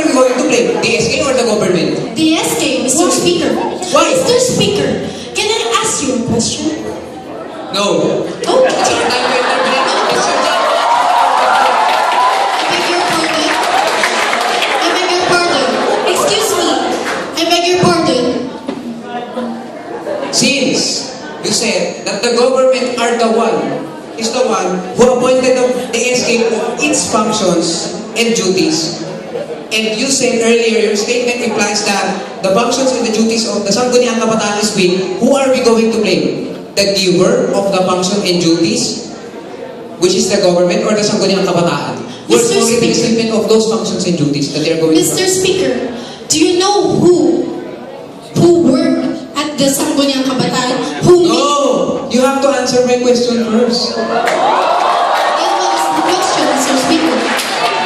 who are we going to blame? The SK or the government? The SK, Mr. Speaker. Why? Mr. Speaker, can I ask you a question? No. Oh, It's your time to interpret. It's your time. I beg your pardon. I beg your pardon. Excuse me. I beg your pardon. Since you said that the government is the one who appointed the SK for its functions and duties. And you said earlier, your statement implies that the functions and the duties of the Sangguniang Kabataan is weak. Who are we going to blame? The giver of the function and duties, which is the government, or the Sangguniang Kabataan? Who is already the statement of those functions and duties that they are going Mr. Speaker, do you know who worked at the Sangguniang Kabataan? No! You have to answer my question first. That was the question, Mr. Speaker.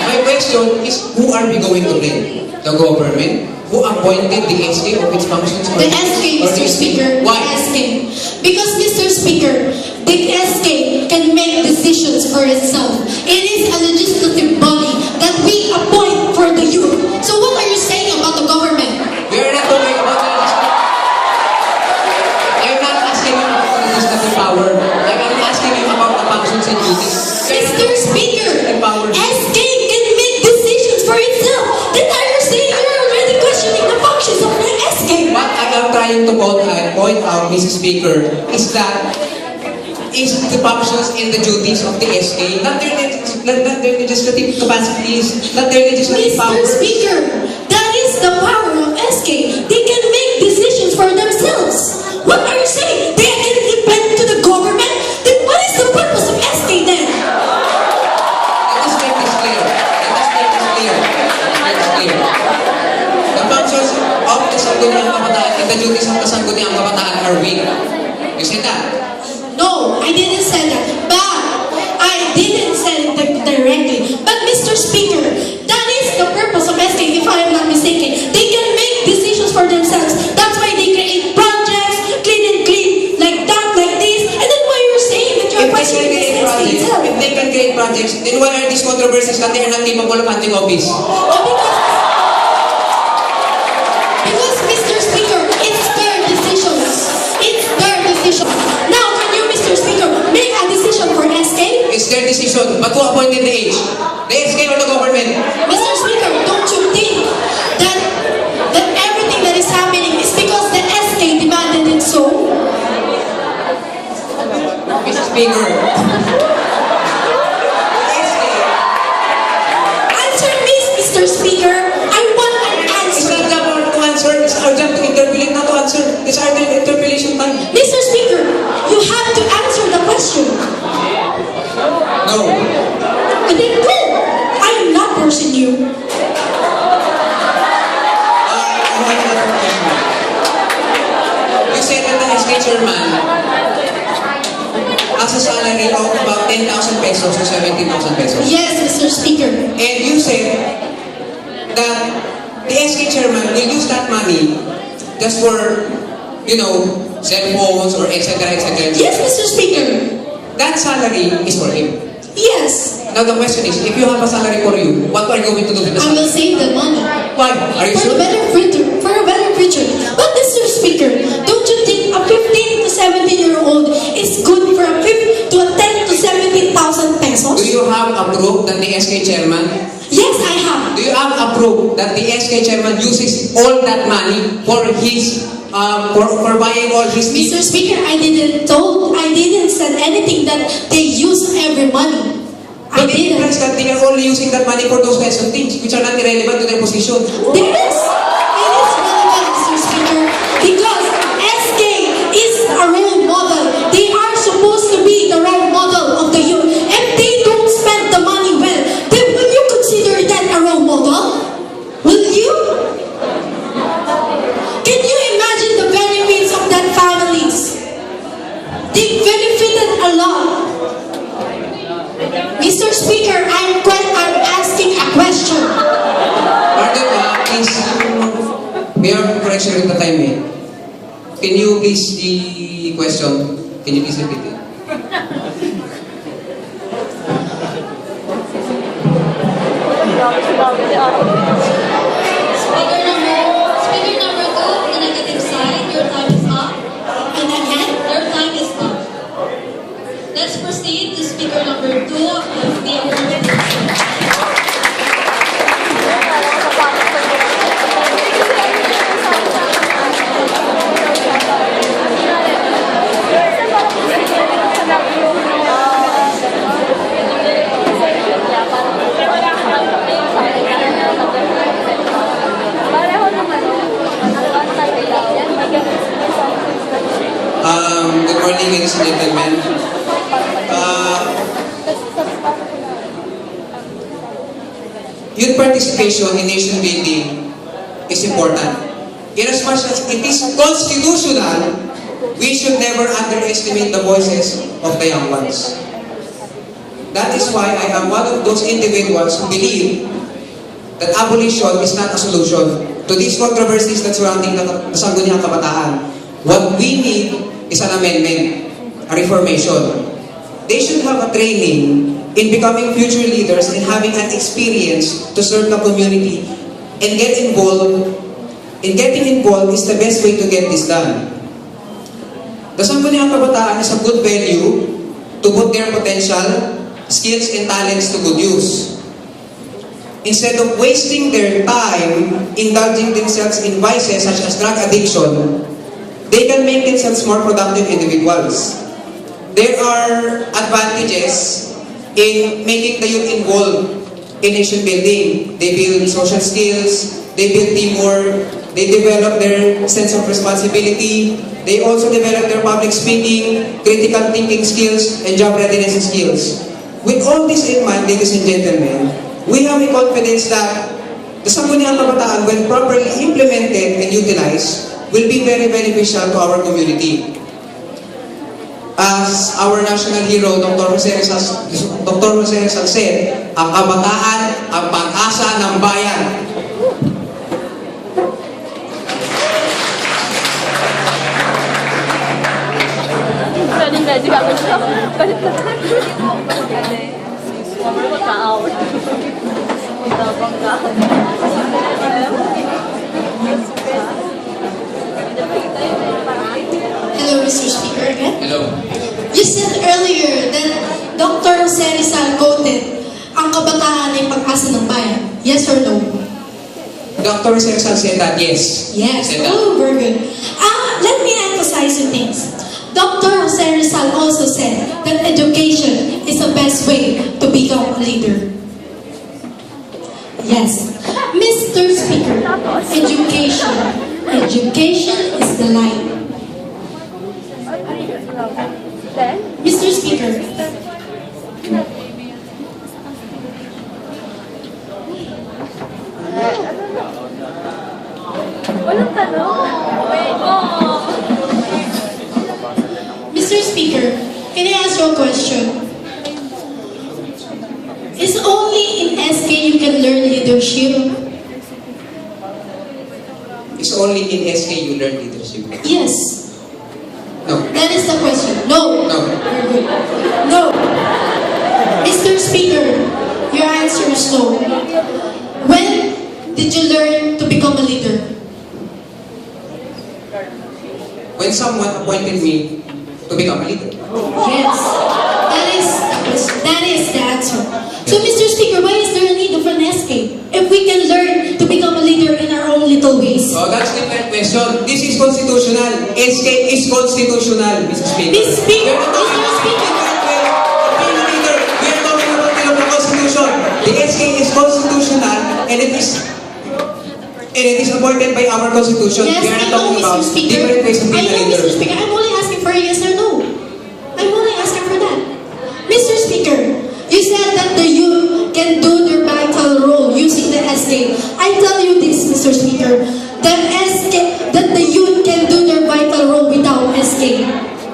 My question is, who are we going to blame? The government, who appointed the SK of its functions? The SK, Mr. Speaker. Why? The SK. Because, Mr. Speaker, the SK can make decisions for itself. It is a legislative body that we appoint for the youth. So what are you saying about the government? We are not talking about the legislative. I'm not asking you about the legislative power. I'm asking you about the functions and duties. Mr. Speaker, Power. SK can make decisions for itself. Then are you saying you're already questioning the functions of the SK? What I am trying to point out, Mrs. Speaker, is that the functions and the duties of the SK, not their legislative capacities, not their legislative power. Mr. Speaker, that is the power of SK. They can make decisions for themselves. What are you saying? They are independent to the government? Then what is the purpose of SK then? Let us make this clear. The functions of the Sangguniang Kabataan and the duties of the Sangguniang Kabataan are weak. You said that? No, I didn't say that. But I didn't say it directly. But Mr. Speaker, that is the purpose of SK, if I am not mistaken. They can make decisions for themselves. That's why they create projects, clean and clean, like that, like this. And then why you're saying that you're questioning the SK itself? If they can create projects, then what are these controversies that they are not capable of handling office? Because Mr. Speaker, it's their decisions. It's their decisions. Now, can you, Mr. Speaker, make a decision for SK? It's their decision, but who appointed the age? The SK or the government? Mr. Speaker, don't you think that everything that is happening is because the SK demanded it so? Mr. Speaker, Answer me, Mr. Speaker. I want an it's answer. not our to answer, it's our job to interpolate, not to answer. It's our interpolation time. Mr. Speaker, you have to answer the question. No. And then go. I'm not forcing you. You said that the SK chairman has a salary of about 10,000 pesos to 17,000 pesos. Yes, Mr. Speaker. And you said that the SK chairman will use that money just for, cell phones or etc. etc. Yes, Mr. Speaker. That salary is for him. Yes. Now the question is, if you have a salary for you, what are you going to do with the I salary? will save the money. Why? Are you For sure? a better future. But Mr. Speaker, don't you think a 15 to 17-year-old is good for a 10 to 17,000 pesos? Do you have a proof that the SK chairman? Yes, I have. Do you have a proof that the SK chairman uses all that money for his for buying all his needs? Mr. Speaker, I didn't say anything that they use every money. I But it didn't. implies that they are only using that money for those kinds of things which are not irrelevant to their position. There is. It is relevant, Mr. Speaker, because SK is a role model. They are supposed to be the role model of the youth. If they don't spend the money well, then will you consider that a role model? Will you? Can you imagine the benefits of that families? They benefited a lot. Mr. Speaker, I'm asking a question. Pardon, please. We are correction with the time. Can you please the question? Can you please repeat it? morning, ladies and gentlemen. Youth participation in nation building is important. In as much as it is constitutional, we should never underestimate the voices of the young ones. That is why I am one of those individuals who believe that abolition is not a solution to these controversies that surrounding the Sangguniang Kabataan. What we need is an amendment, a reformation. They should have a training in becoming future leaders and having an experience to serve the community and get involved. And getting involved is the best way to get this done. The Sangguniang Kabataan is a good venue to put their potential, skills, and talents to good use. Instead of wasting their time indulging themselves in vices such as drug addiction, they can make themselves more productive individuals. There are advantages in making the youth involved in nation building. They build social skills, they build teamwork, they develop their sense of responsibility, they also develop their public speaking, critical thinking skills, and job readiness skills. With all this in mind, ladies and gentlemen, we have a confidence that the Sangguniang Kabataan, when properly implemented and utilized, will be very beneficial to our community. As our national hero, Dr. Jose Rizal said, ang kabataan, ang pag-asa ng bayan. Hello, Mr. Speaker again. Hello. You said earlier that Dr. Jose Rizal quoted, ang kabataan ay pag-asa ng bayan. Yes or no? Dr. Jose Rizal said that, yes. Yes. He said that. Oh, very good. Let me emphasize some things. Dr. Jose Rizal also said that education is the best way to become a leader. Yes. Mr. Speaker, education is the light. Mr. Speaker, Walang tanong. Mr. Speaker, can I ask you a question? Is only in SK you can learn leadership? It's only in SK you learn leadership. Yes. No. That is the question. No. No. Very good. No. Mr. Speaker, your answer is no. When did you learn to become a leader? When someone appointed me to become a leader. Yes. That is the answer. So, Mr. Speaker, why is there a need of an SK if we can learn to become a leader in our own little ways? So that's the different question. This is constitutional. SK is constitutional, Mr. Speaker. Mr. Speaker, We're not talking Mr. Speaker. about being a leader. We are talking about the Constitution. The SK is constitutional and it is appointed by our Constitution. Yes, We are I not know, talking about Mr. Speaker. different ways of I being a know, leader. Mr. Speaker. I'm only asking for a yes or no. I'm only asking for that. Mr. Speaker, you said that the youth can do their vital role using the SK. I tell you this, Mr. Speaker, that the youth can do their vital role without SK.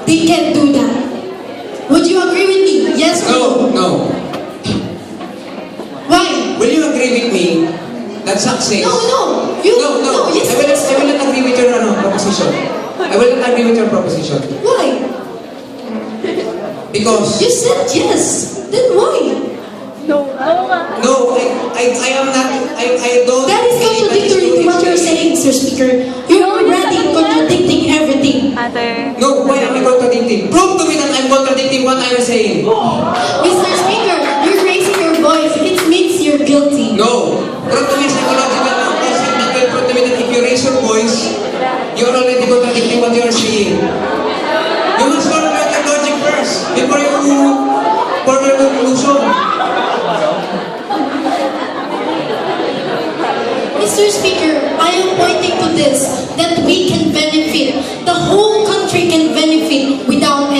They can do that. Would you agree with me? Yes or no? No. Why? Will you agree with me that success... No. No. Yes, I will not agree with your proposition. I will not agree with your proposition. Why? Because... You said yes. Then why? No. No, I am not... I don't... That is contradictory to what you're saying, Mr. Speaker. You're already contradicting everything. Ate. No, why am I contradicting? Prove to me that I'm contradicting what I am saying. Mr. Speaker, you're raising your voice. It means you're guilty. No. Prove to me psychological concept that will prove to me that if you raise your voice, you're already contradicting what you are saying. You must formulate your logic first before you form your conclusion. Mr. Speaker, I am pointing to this, that we can benefit. The whole country can benefit without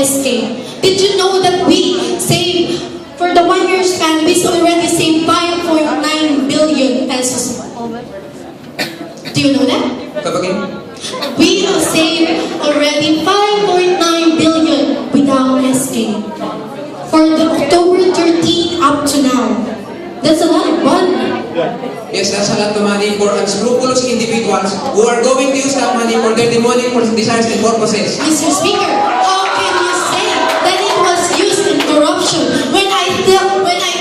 Do you know that? Come again? We have saved already 5.9 billion without SK for the October 13 up to now. That's a lot of money. Yes, that's a lot of money for unscrupulous individuals who are going to use that money for their demonic desires and purposes. Mr. Speaker, how can you say that it was used in corruption when I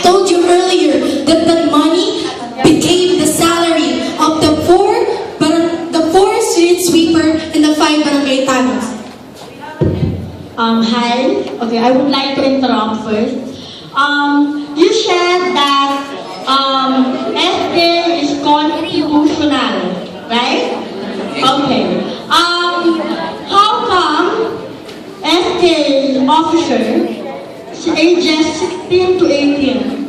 told you earlier that the money became the salary of the four street sweeper and the 5 barangay tanners? Hi. Okay, I would like to interrupt first. You said that SK is constitutional, right? Okay. How come SK officer ages 16 to 18